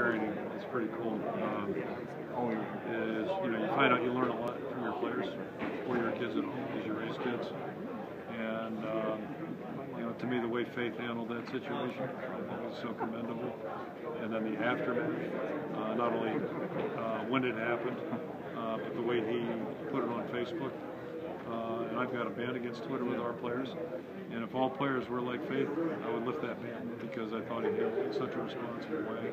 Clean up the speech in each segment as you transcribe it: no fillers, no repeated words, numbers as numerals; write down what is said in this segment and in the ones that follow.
parenting is pretty cool. Is you find out you learn a lot from your players or your kids at home as you raise kids, and to me the way Faith handled that situation was so commendable. And then the aftermath, not only when it happened, but the way he put it on Facebook. And I've got a ban against Twitter with our players. And if all players were like Faith, I would lift that ban because I thought he did it in such a responsible way.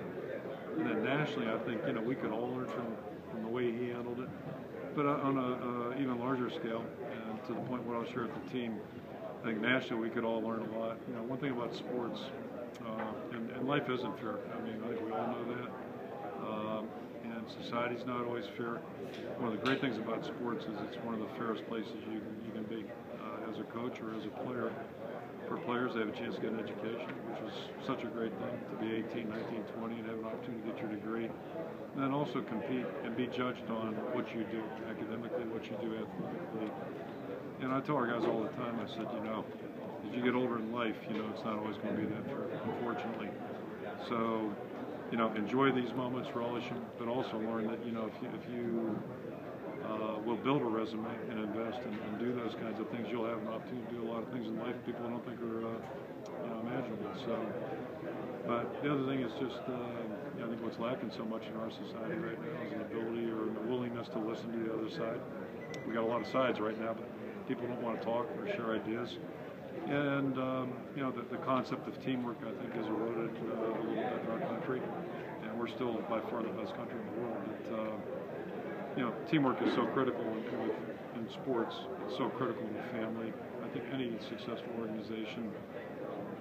And then nationally, I think we could all learn from the way he handled it. But on a even larger scale, and to the point where I was sure at the team, I think nationally we could all learn a lot. One thing about sports, and life isn't fair. I mean, I think we all know that. And society's not always fair. One of the great things about sports is it's one of the fairest places you can be as a coach or as a player. For players, they have a chance to get an education, which is such a great thing, to be 18, 19, 20 and have an opportunity to get your degree. And then also compete and be judged on what you do academically, what you do athletically. And I tell our guys all the time, I said, as you get older in life, it's not always going to be that fair, unfortunately. So, enjoy these moments, relish them, but also learn that, if you will build a resume and invest and do those kinds of things, you'll have an opportunity to do a lot of things in life people don't think are imaginable. So, but the other thing is just, I think what's lacking so much in our society right now is an ability or a willingness to listen to the other side. We got a lot of sides right now, but people don't want to talk or share ideas. And, the concept of teamwork, I think, has eroded a little bit in our country. And we're still by far the best country in the world. But, teamwork is so critical in sports. It's so critical in the family. I think any successful organization,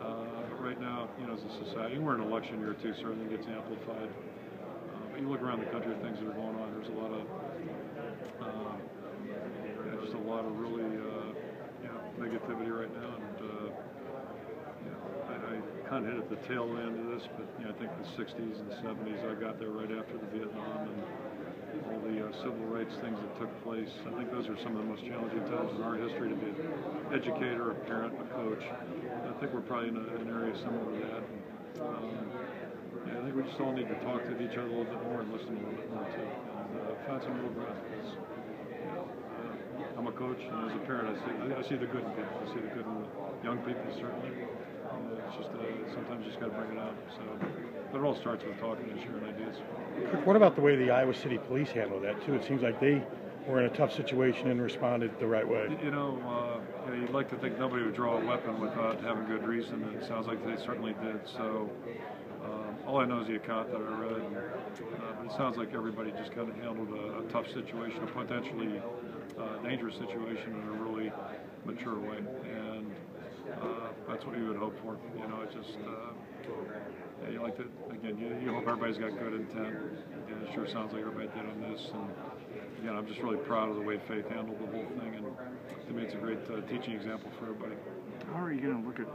but right now, as a society, we're in an election year too, so everything gets amplified. But you look around the country at things that are going on, there's a lot of, just a lot of really, negativity right now. And, I kind of hit at the tail end of this, but I think the 60s and 70s, I got there right after the Vietnam and all the civil rights things that took place. I think those are some of the most challenging times in our history to be an educator, a parent, a coach. I think we're probably in an area similar to that. I think we just all need to talk to each other a little bit more and listen a little bit more too, and find some middle ground. I'm a coach, and as a parent, I see the good in people. I see the good in young people, certainly. It's just sometimes you just got to bring it out. So, but it all starts with talking and sharing ideas. What about the way the Iowa City Police handled that too? It seems like they were in a tough situation and responded the right way. You'd like to think nobody would draw a weapon without having good reason, and it sounds like they certainly did. So, all I know is the account that I read, but it sounds like everybody just kind of handled a tough situation, a potentially dangerous situation in a really mature way, and that's what you would hope for. It just you like to, again, you hope everybody's got good intent, and it sure sounds like everybody did on this. And again, I'm just really proud of the way Faith handled the whole thing, and to me it's a great teaching example for everybody. How are you going to look at